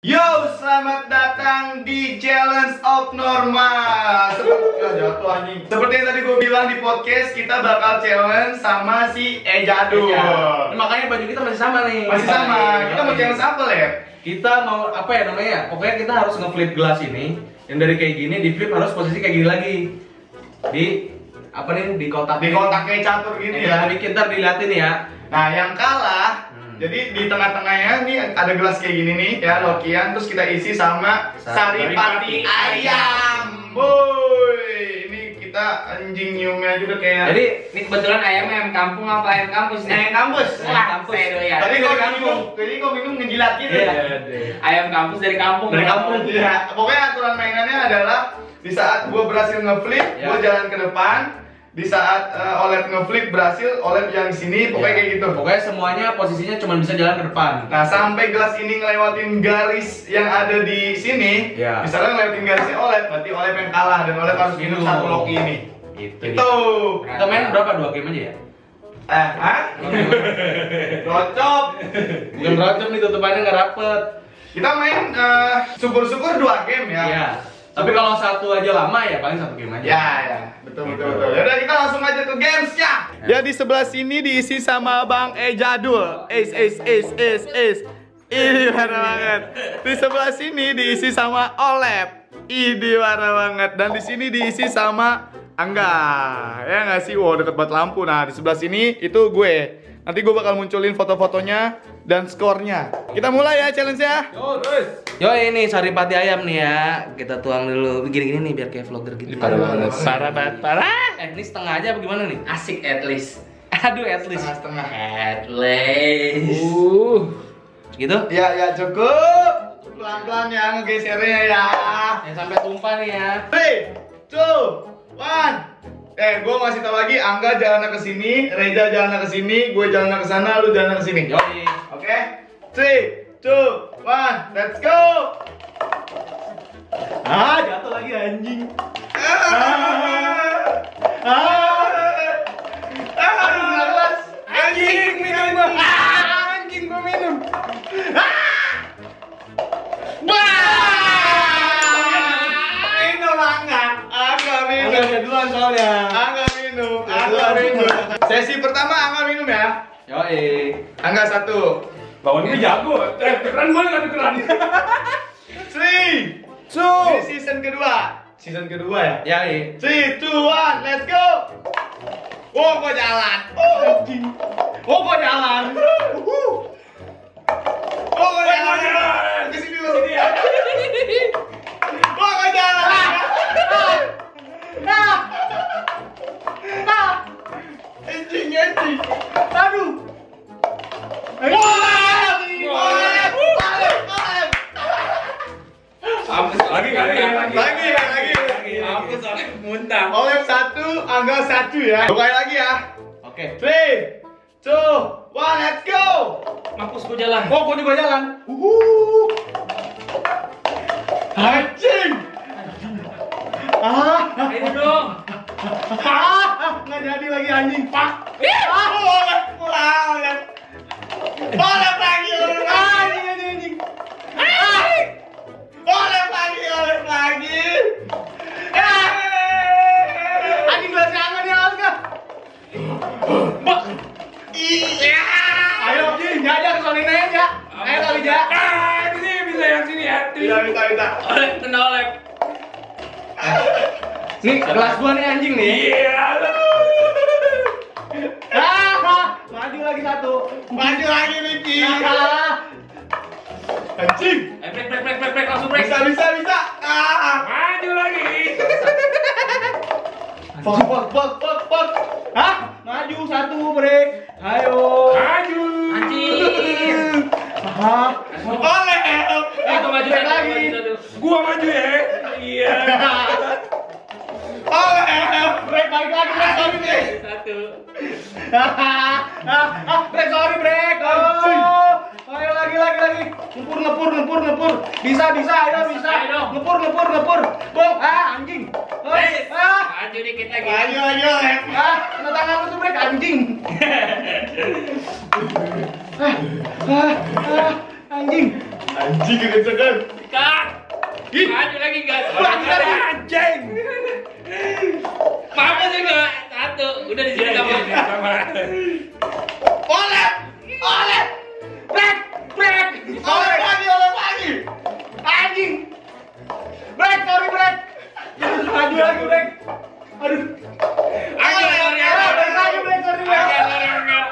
Yo, selamat datang di Challenge of Norma. Seperti yang tadi gue bilang di podcast, kita bakal challenge sama si Ejadul. Nah, makanya baju kita masih sama nih. Masih sama. Kita mau challenge apa, Lep? Kita mau apa ya namanya? Pokoknya kita harus nge-flip gelas ini. Yang dari kayak gini di flip harus posisi kayak gini lagi. Di apa nih? Di kotak. Di kotak kayak catur gini ya. Jadi kita diliatin ya. Nah, yang kalah jadi di tengah-tengahnya nih ada gelas kayak gini nih ya, lokian, terus kita isi sama saripati ayam. Boy, ini kita anjing nyiumnya juga kayak. Jadi ini kebetulan ayam kampung apa ayam kampus nih? Ayam kampus. Wah, saya doyan. Tadi kau minum ngejilat gitu ya. Ayam kampus dari kampung. Dari kampung. Iya. Pokoknya aturan mainannya adalah di saat gua berhasil ngeflip, gua jalan ke depan. Di saat Olep ngeflip berhasil, Olep jalan ke sini, pokoknya kayak gitu. Pokoknya semuanya posisinya cuma bisa jalan ke depan. Nah, sampai gelas ini ngelewatin garis yang ada di sini, ya. Misalnya ngelewatin garisnya Olep, berarti Olep yang kalah dan Olep harus minum satu loki ini. Itu. Kita main berapa? 2 game aja ya? Rocop. Bukan rocop nih, tutupannya nggak rapet. Kita main syukur-syukur 2 game ya. Iya. Tapi kalau satu aja lama ya paling 1 game aja. Ya. Betul. Yaudah, kita langsung aja ke gamesnya. Ya, di sebelah sini diisi sama Bang Ejadul. Ini warna banget. Di sebelah sini diisi sama Olep. Ini warna banget. Dan di sini diisi sama Angga. Ya nggak sih? Wow, deket banget lampu. Nah, di sebelah sini itu gue. Nanti gue bakal munculin foto-fotonya dan skornya. Kita mulai ya challenge-nya. Yo, ini saripati ayam nih ya. Kita tuang dulu gini-gini nih biar kayak vlogger gitu. Parah banget. Parah. Ini setengah aja apa gimana nih? Asik at least. Aduh, at least. Setengah. At least. Gitu? Ya cukup. Pelan-pelan ya ngegesernya ya. Yang sampai tumpah nih ya. 3, 2, 1. Gue masih tau lagi, Angga jalan ke sini, Reza jalan ke sini, gue jalan ke sana, lu jalan ke sini. Yoi. Oke? 3, 2, 1, let's go. Jatuh lagi anjing. Aduh, gelas. Anjing minum gua. Anjing gua minum. Minum Angga minum. Angga duluan soalnya. Angga minum. Sesi pertama Angga minum ya. Yoi. Angga 1. Lawan ini jago. Keren gue nggak keren. 3, 2. Ini season kedua. Season kedua ya. Yoi. 3, 2, 1, let's go. Oh, gua jalan. Anjing. Oh, gua jalan. Oh, gua jalan. Ke sini lu. Oh, gua jalan. Anjing. Aduh. Lagi. Aku soalnya muntah. Oleh 1, Angga 1 ya. Bukai lagi ya. Oke. 3, 2, 1, let's go. Mampus gua jalan. Oh, gua juga jalan. Anjing. Ini dong. Nggak jadi lagi anjing. Pak. Oleh lagi. Anjing. Oleh lagi. Anjing gelasnya Angga dia Angga. Ayo, Jaja kesolin aja. Ayo kali Ja. Ini bisa yang sini ya. Minta. Oleh kena oleh. Nih, gelas gua nih anjing nih. Maju lagi 1. Maju lagi Ricky. Anjing. Break langsung break. Bisa. Maju lagi. Fuck. Hah? Maju 1 break. Ayo. Maju. Anjing. Oleh. Itu maju break lagi. Gua maju ya. Iya. Oleh. Break balik lagi. Satu. Break, sorry break. Ayo lagi. Ngepur. Bisa. Ayo bisa. Ayo. Ngepur. Bom. Anjing. Maju dikit lagi. Ayo. Kena tangan lu tuh break anjing. Anjing. Anjing kekencengan. Cut. Ih. Maju lagi enggak? Anjing. Mama juga satu. Udah di sini kamu. Oleh. Oleh. Brek, brek. Oleh lagi. Anjing. Brek, sorry brek. Maju lagi brek. Aduh. Ayo, sorry, ayo. Brek lagi brek, sorry brek. Agak, sorry, enggak.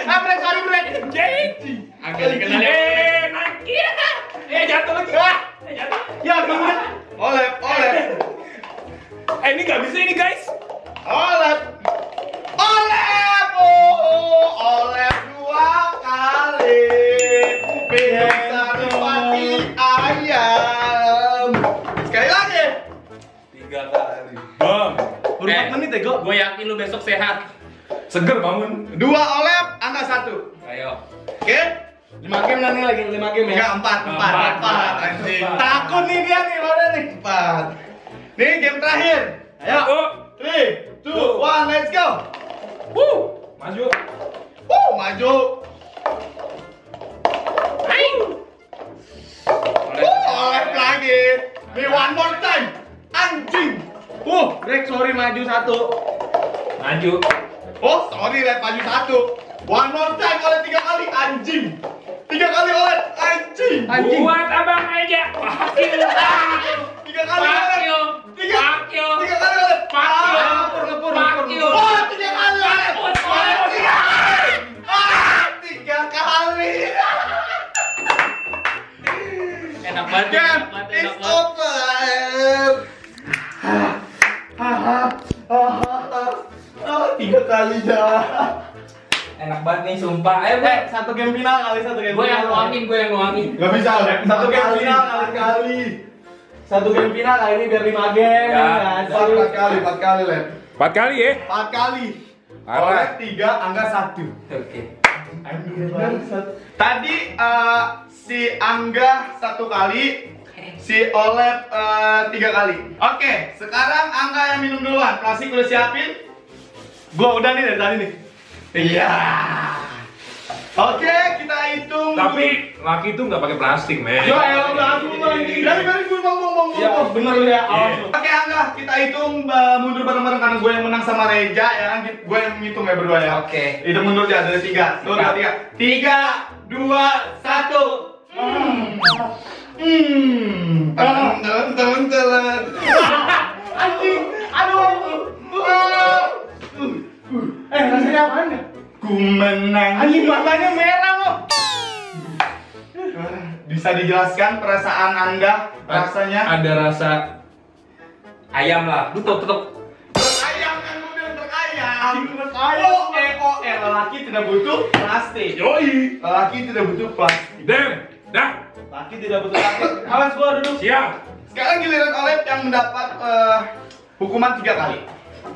Ah brek, sorry brek. Anjing. Agak dikenal. Nangki. Jatuh lagi. Jatuh. Ya, brek. Oleh. Ini nggak bisa ini guys. Oleh. Oh, oleh 2 kali. Bisa nikmati ayam. Sekali lagi. 3 kali. Bam. Baru 4 menit ya, Go. Gue yakin lu besok sehat. Seger bangun. 2 oleh, angka 1. Ayo. Oke? 5 game nanti lagi 5 game ya. Enggak, 4 anjing. Takut nih dia nih, mana nih? 4. Nih game terakhir. Ayo. Oh. 3, 2, 1, let's go. Maju. Maju. Hai. Oleh lagi. Nih one more time. Anjing. Brek, sorry maju 1. Maju. Oh, sorry, Red, maju 1. One more time, oleh 3 kali, anjing. 3 kali oleh, anjing. Buat abang aja. 3 kali oleh. 3 kali oleh. Ngepur. Oh, 3 kali oleh. 3 kali. Enak banget. Game Enak banget. is Enak banget. over. 3 kali dah. Enak banget nih sumpah. Ayo Brek, 1 game final kali, 1 game Gue final. yang nuangin, gue yang nuangin. Gak bisa, Oleh. 1 game final kali. 1 game final kali ini biar 5 game. Ya. Nggak sih? 4 kali, Led. 4 kali ya. 4 kali. Parah. Oleh 3, angka 1. Oke. Tadi si Angga 1 kali, si Oleh 3 kali. Oke, sekarang Angga yang minum duluan. Klasik udah siapin? Gua udah nih dari tadi nih. Iya. Oke, kita hitung. Tapi laki itu nggak pakai plastik, men. Yo, ayo aku lagi. Dari gue ngomong. Iya, bener lu ya. Awas lu. Oke, Angga, kita hitung mundur bareng-bareng karena gue yang menang sama Reja ya kan. Gue yang ngitung ya berdua ya. Oke. Hitung mundur ya dari 3. Tuh, 3. 3, 2, 1. Anjing. Aduh. Rasanya apaan ya? Ku menang. Anjing matanya merah lo. Bisa dijelaskan perasaan Anda rasanya? Ada rasa ayam lah. Tutup. Ayam kan gue bilang ayam. Lelaki tidak butuh plastik. Yoi. Lelaki tidak butuh plastik. Dem. Dah. Lelaki tidak butuh plastik. Awas gua duduk. Siap. Sekarang giliran Oleh yang mendapat hukuman 3 kali.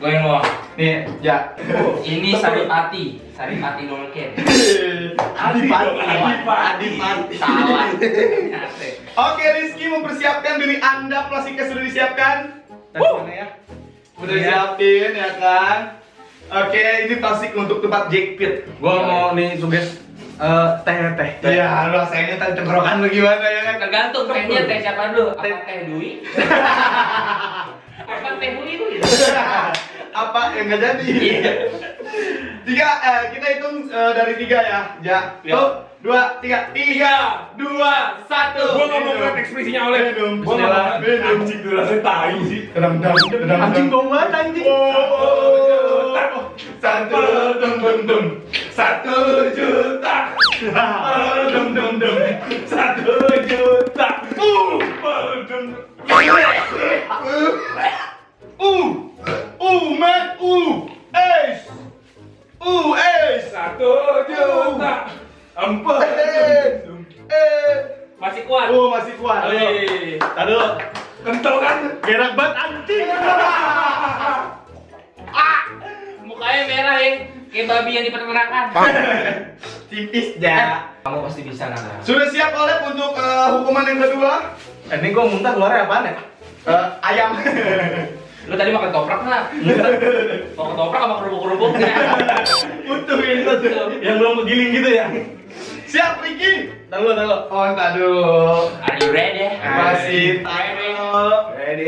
Gue yang mau. Nih, ya. Ini Saripati Nolken. Adipati. Salah. Oke, Rizky mempersiapkan diri Anda. Plastiknya sudah disiapkan. Mana ya? Udah siapin ya kan? Oke, ini plastik untuk tempat jackpit. Gua mau nih suges teh. Iya, rasanya tadi tenggorokan lu gimana ya kan? Tergantung tehnya teh siapa dulu? Apa teh Dwi? Apa teh Dwi itu? Apa yang nggak jadi? 3, kita hitung dari 3 ya. Ja. 1, 2, 3. 3, 2, 1. Gua nggak mau ngeliat ekspresinya Oleh. Minum. Gua nggak mau ngeliat. Minum. Anjing tuh rasanya tai sih. Dedam. Anjing bau banget anjing. Satu, dum. 1 juta. Dum. 1 juta. Man. Ace. 1 juta. 4. Masih kuat. Masih kuat. Aduh. Kental kan? Gerak banget anjing. Mukanya merah ya, kayak babi yang di peternakan. Tipis dah. Kamu pasti bisa Nana. Sudah siap Oleh untuk hukuman yang kedua? Ini gua muntah keluarnya apaan ya? Ayam. Lu tadi makan toprak nggak? Mau ketoprak sama kerupuk-kerupuknya. Utuh ini tuh. Yang belum kegiling gitu ya. Siap, Ricky? Ntar lu. Oh, entar dulu. Are you ready? Masih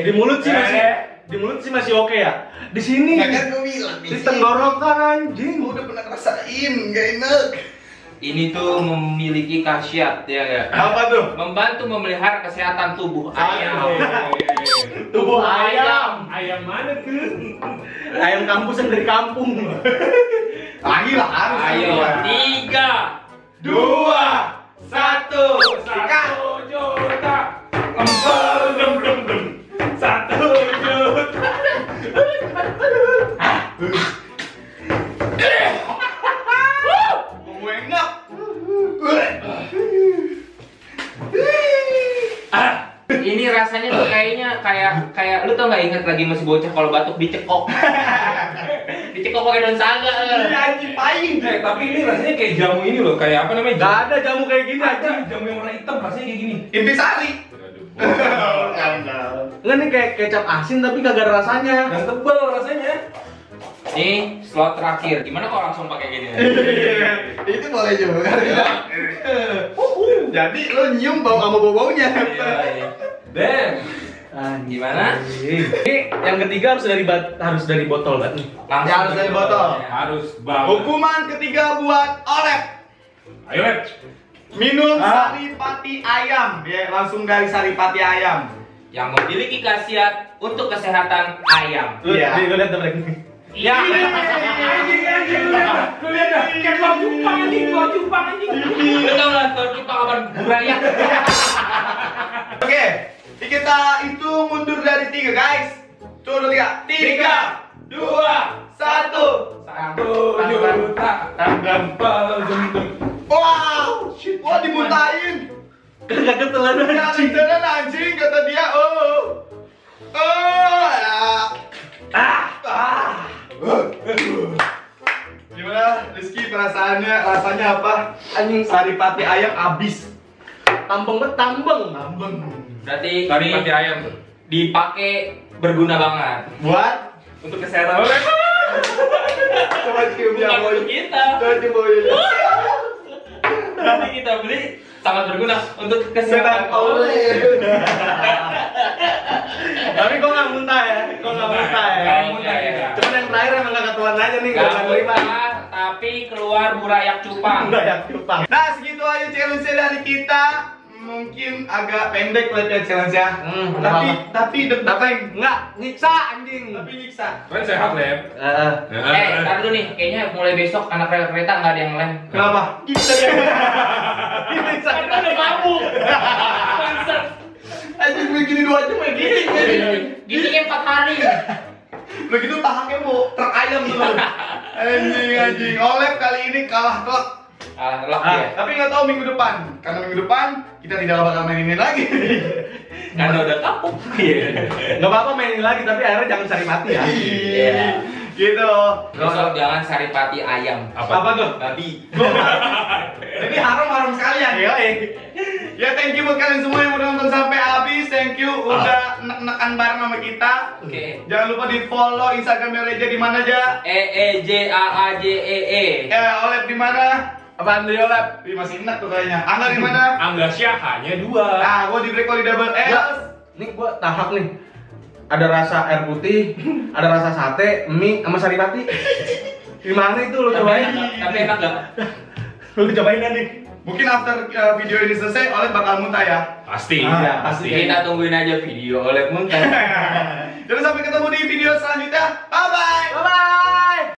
Di mulut sih masih oke ya. Di sini Nggak kan gue bilang nih. di tenggorokan anjing. Gue udah pernah ngerasain, gak enak. Ini tuh memiliki khasiat ya nggak? Apa tuh? Membantu memelihara kesehatan tubuh ayam. Tubuh ayam. Ayam mana tuh? Ayam kampus yang dari kampung. Lagi lah harus. Ayo, 3, 2, 1. 1 juta. Empel dem dem dem. 1 juta. Gue enak. Ini rasanya tuh kayaknya kayak lu tau nggak inget lagi masih bocah kalau batuk dicekok. Dicekok pakai daun saga. Anjing pahing. Tapi ini rasanya kayak jamu ini loh, kayak apa namanya? Gak ada jamu kayak gini Ada anjing. jamu yang warna hitam rasanya kayak gini. Intisari. Enggak nih kayak kecap asin tapi kagak ada rasanya. Dan tebel rasanya. Nih slot terakhir. Gimana kalau langsung pakai gini? Itu boleh juga. Jadi lo nyium bau sama bau-baunya. Dan Gimana? Ini yang ketiga harus dari botol kan? Langsung Ya, harus dari botol. harus banget. Hukuman ketiga buat Olep. Ayo, Lep. Minum saripati ayam. Ya, langsung dari saripati ayam. Yang memiliki khasiat untuk kesehatan ayam. Iya. Lu lihat dong. Ya. Anjing. Lu lihat dah, kayak telur cupang anjing. Lu tau lah kalau kita kapan burayak. Oke, kita hitung mundur dari 3 guys. Turun 3. 3, 2, 1. 1 juta. Empel dem dem. Wow, wah dimuntahin. Kagak ketelan Ya, anjing. beneran anjing kata dia. Gimana Rizky perasaannya? Rasanya apa? Anjing Saripati ayam abis. tambeng. Tambeng. Berarti Saripati ini ayam tuh. dipakai berguna banget Buat untuk kesehatan. coba cium ya Bukan boy. untuk kita. Coba cium boy. Nanti kita beli sangat berguna untuk Senang kesehatan. oleh. Tapi kok nggak muntah ya? Nggak muntah ya. Cuman yang terakhir emang nggak ketuan aja nih, nggak Gak terima. muntah, tapi keluar burayak cupang. Nggak ya cupang. Nah segitu aja challenge dari kita. Mungkin agak pendek lah ya challenge ya. Tapi Nggak nyiksa anjing. tapi nyiksa. Kalian sehat, Lep. Ntar dulu nih, kayaknya mulai besok anak kereta nggak ada yang lem. Kenapa? Kita ya. Karena udah mabuk. Bangsat. Anjing begini 2 jam kayak gini. Gini kayak 4 hari. Begitu tahaknya mau truk ayam tuh. Anjing. Oleh kali ini kalah telak. Lak ya. Tapi nggak tahu minggu depan. Karena minggu depan kita tidak bakal mainin lagi. Karena udah kapuk. Nggak apa-apa mainin lagi, tapi akhirnya jangan cari mati ya. Iya. Gitu. Besok jangan saripati ayam. Apa tuh? Babi. Jadi haram sekali ya. Ya thank you buat kalian semua yang udah nonton sampai habis. Thank you udah nek-nekan bareng sama kita. Oke. Jangan lupa di follow Instagram Reja di mana aja. EEJAAJEE. Oleh di mana? Apaan tuh Olep? Ih, masih enak tuh kayaknya. Angga di mana? Angga Syah hanya 2. Nah, gua di break di double L. Nih gua tahap nih. Ada rasa air putih, ada rasa sate, mie, sama saripati. Gimana itu lo cobain? Tapi enak gak? Lo cobain nanti. Mungkin after video ini selesai, Oleh bakal muntah ya. Pasti. Iya, pasti. Kita tungguin aja video oleh muntah. Jadi sampai ketemu di video selanjutnya.